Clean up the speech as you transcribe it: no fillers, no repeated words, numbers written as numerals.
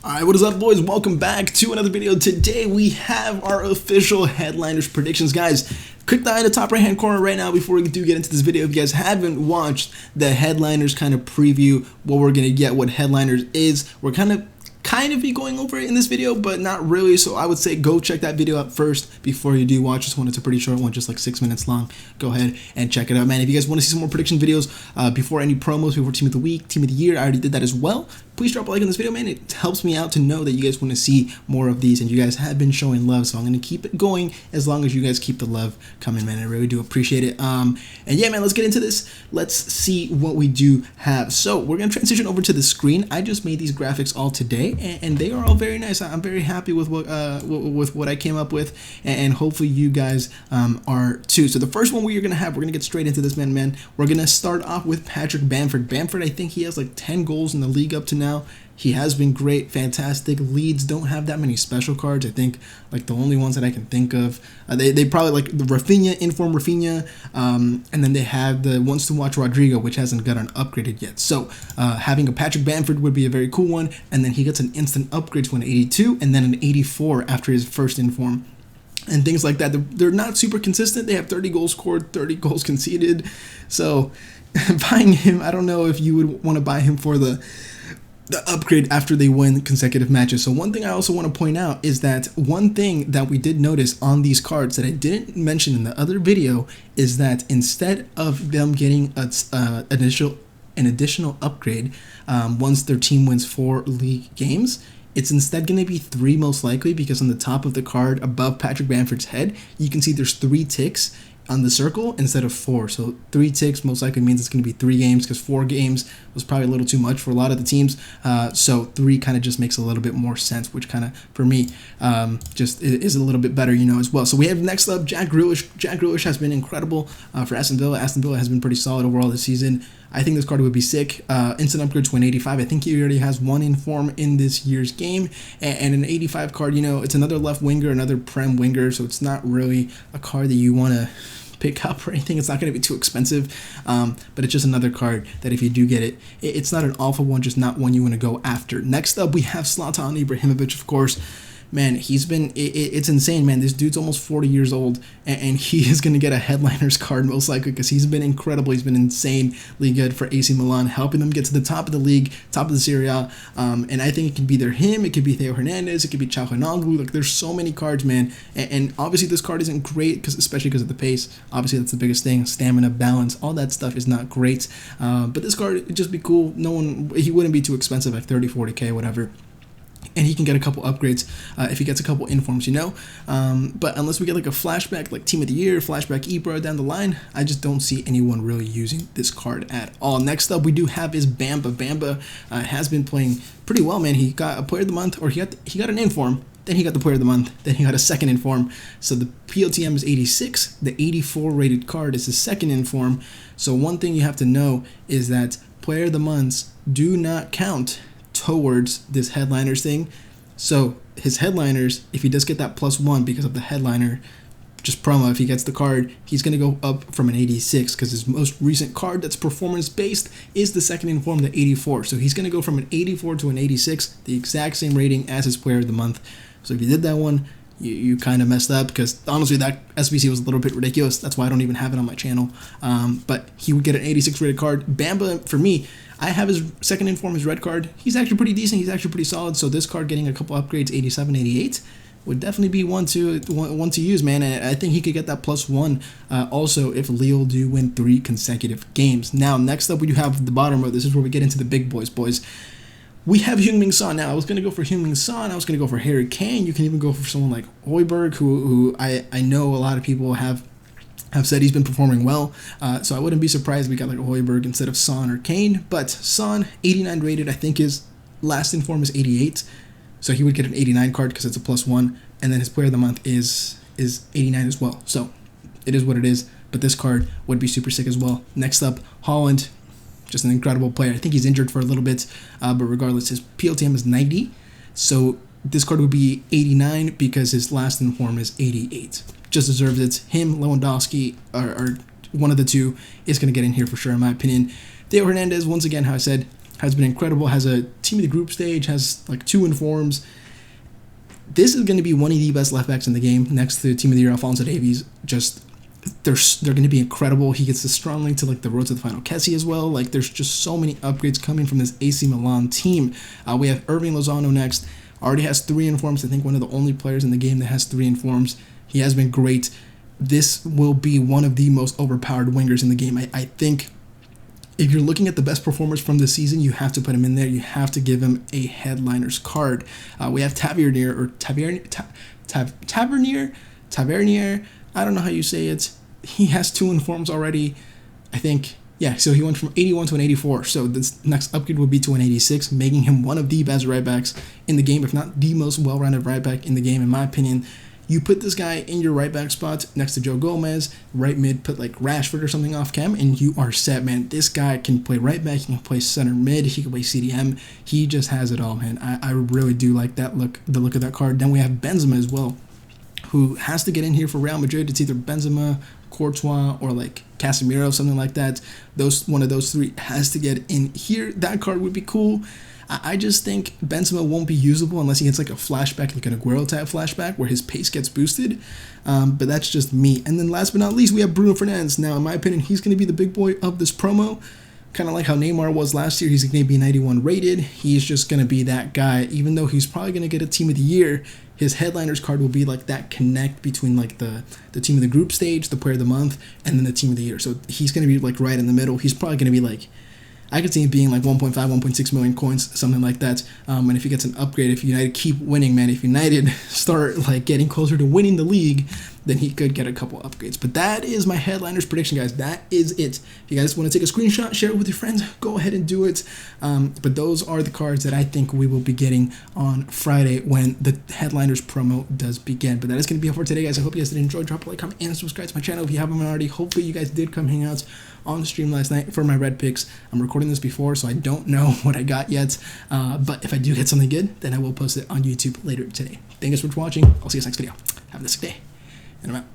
Alright, what is up, boys? Welcome back to another video. Today we have our official headliners predictions, guys. Click the eye in the top right hand corner right now before we do get into this video. If you guys haven't watched the headliners kind of preview what we're gonna get, what headliners is, we're kind of be going over it in this video, but not really. So I would say go check that video out first before you do watch this one. It's a pretty short one, just like 6 minutes long. Go ahead and check it out, man. If you guys want to see some more prediction videos before any promos, before Team of the Week, Team of the Year, I already did that as well. Please drop a like on this video, man. It helps me out to know that you guys want to see more of these, and you guys have been showing love, so I'm going to keep it going as long as you guys keep the love coming, man. I really do appreciate it. And yeah, man, let's get into this. Let's see what we do have. So we're going to transition over to the screen. I just made these graphics all today, and they are all very nice. I'm very happy with what I came up with, and hopefully you guys are too. So the first one we're going to get straight into this, man. We're going to start off with Patrick Bamford. Bamford, I think he has like 10 goals in the league up to now. He has been great, fantastic. Leeds don't have that many special cards. I think like the only ones that I can think of, they probably like the Rafinha, Inform Rafinha, and then they have the ones to watch Rodrigo, which hasn't gotten upgraded yet. So having a Patrick Bamford would be a very cool one, and then he gets an instant upgrade to an 82 and then an 84 after his first Inform. And things like that. They're not super consistent. They have 30 goals scored, 30 goals conceded. So buying him, I don't know if you would want to buy him for the upgrade after they win consecutive matches. So one thing I also want to point out is that one thing that we did notice on these cards that I didn't mention in the other video is that instead of them getting an additional upgrade once their team wins 4 league games, it's instead going to be 3 most likely, because on the top of the card above Patrick Bamford's head, you can see there's 3 ticks on the circle instead of 4. So 3 ticks most likely means it's going to be 3 games, because 4 games was probably a little too much for a lot of the teams. So 3 kind of just makes a little bit more sense, which kind of, for me, just is a little bit better, as well. So we have next up Jack Grealish. Jack Grealish has been incredible for Aston Villa. Aston Villa has been pretty solid overall this season. I think this card would be sick. Instant upgrade to an 85. I think he already has 1 Inform in this year's game. And an 85 card, it's another left winger, another Prem winger. So it's not really a card that you want to pick up or anything. It's not going to be too expensive, but it's just another card that if you do get it, it's not an awful one, just not one you want to go after. Next up, we have Zlatan Ibrahimovic, of course. Man, it's insane, man. This dude's almost 40 years old, and he is going to get a headliners card most likely, because he's been incredible. He's been insanely good for AC Milan, helping them get to the top of the league, top of the Serie A. And I think it could be either him, it could be Theo Hernandez, it could be Ronaldo. Like, there's so many cards, man. And obviously this card isn't great, especially because of the pace. Obviously that's the biggest thing. Stamina, balance, all that stuff is not great. But this card would just be cool. He wouldn't be too expensive, like 30, 40K, whatever. And he can get a couple upgrades if he gets a couple informs, But unless we get like a flashback, like Team of the Year, flashback Ibra down the line, I just don't see anyone really using this card at all. Next up, we do have is Bamba. Bamba has been playing pretty well, man. He got a Player of the Month, or he got an Inform. Then he got the Player of the Month. Then he got a second Inform. So the PLTM is 86. The 84 rated card is his second Inform. So one thing you have to know is that Player of the Months do not count towards this headliners thing. So his headliners, if he does get that +1 because of the headliner just promo, if he gets the card, he's going to go up from an 86, because his most recent card that's performance based is the second Inform, the 84. So he's going to go from an 84 to an 86, the exact same rating as his Player of the Month. So if you did that one, you kind of messed up, because honestly that SBC was a little bit ridiculous. That's why I don't even have it on my channel. But he would get an 86 rated card. Bamba, for me, I have his second Inform, his red card. He's actually pretty decent. He's actually pretty solid. So this card getting a couple upgrades, 87, 88, would definitely be one to use, man. And I think he could get that +1 also if Lille do win 3 consecutive games. Now, next up, we do have the bottom row. This is where we get into the big boys. We have Heung-min Son. Now, I was going to go for Heung-min Son. I was going to go for Harry Kane. You can even go for someone like Højbjerg, who I know a lot of people have said he's been performing well. So I wouldn't be surprised if we got like Højbjerg instead of Son or Kane. But Son, 89 rated. I think his last Inform is 88. So he would get an 89 card because it's a +1. And then his Player of the Month is 89 as well. So it is what it is. But this card would be super sick as well. Next up, Holland. Just an incredible player. I think he's injured for a little bit, but regardless, his PLTM is 90. So this card would be 89 because his last Inform is 88. Just deserves it. Him, Lewandowski, or one of the two is going to get in here for sure, in my opinion. Theo Hernandez, once again, how I said, has been incredible, has a team of the group stage, has like 2 informs. This is going to be one of the best left backs in the game, next to Team of the Year Alphonso Davies. Just they're going to be incredible. He gets the strong link to like the road to the final Kessie as well. Like there's just so many upgrades coming from this AC Milan team. We have Irving Lozano next. Already has 3 informs. I think one of the only players in the game that has 3 informs. He has been great. This will be one of the most overpowered wingers in the game. I think if you're looking at the best performers from the season, you have to put him in there. You have to give him a headliner's card. We have Tavernier, or Tavernier. I don't know how you say it. He has 2 informs already, I think. Yeah, so he went from 81 to an 84. So this next upgrade would be to an 86, making him one of the best right backs in the game, if not the most well-rounded right back in the game, in my opinion. You put this guy in your right back spot next to Joe Gomez, right mid, put like Rashford or something off cam, and you are set, man. This guy can play right back, he can play center mid, he can play CDM. He just has it all, man. I really do like that look, the look of that card. Then we have Benzema as well, who has to get in here for Real Madrid. It's either Benzema, Courtois, or like Casemiro, something like that. One of those 3 has to get in here. That card would be cool. I just think Benzema won't be usable unless he gets like a flashback, like an Aguero type flashback where his pace gets boosted. But that's just me. And then last but not least, we have Bruno Fernandez. Now, in my opinion, he's going to be the big boy of this promo. Kind of like how Neymar was last year. He's going to be 91 rated. He's just going to be that guy. Even though he's probably going to get a Team of the Year, his headliner's card will be like that connect between like the team of the group stage, the player of the month, and then the Team of the Year. So he's going to be like right in the middle. He's probably going to be like, I could see it being like 1.5, 1.6 million coins, something like that. And if he gets an upgrade, if United keep winning, man, if United start like getting closer to winning the league, then he could get a couple upgrades. But that is my headliners prediction, guys. That is it. If you guys want to take a screenshot, share it with your friends, go ahead and do it. But those are the cards that I think we will be getting on Friday when the headliners promo does begin. But that is going to be it for today, guys. I hope you guys did enjoy. Drop a like, comment, and subscribe to my channel if you haven't already. Hopefully you guys did come hang out on the stream last night for my red picks. I'm recording this before, so I don't know what I got yet. But if I do get something good, then I will post it on YouTube later today. Thank you guys for watching. I'll see you guys next video. Have a nice day. And I'm out.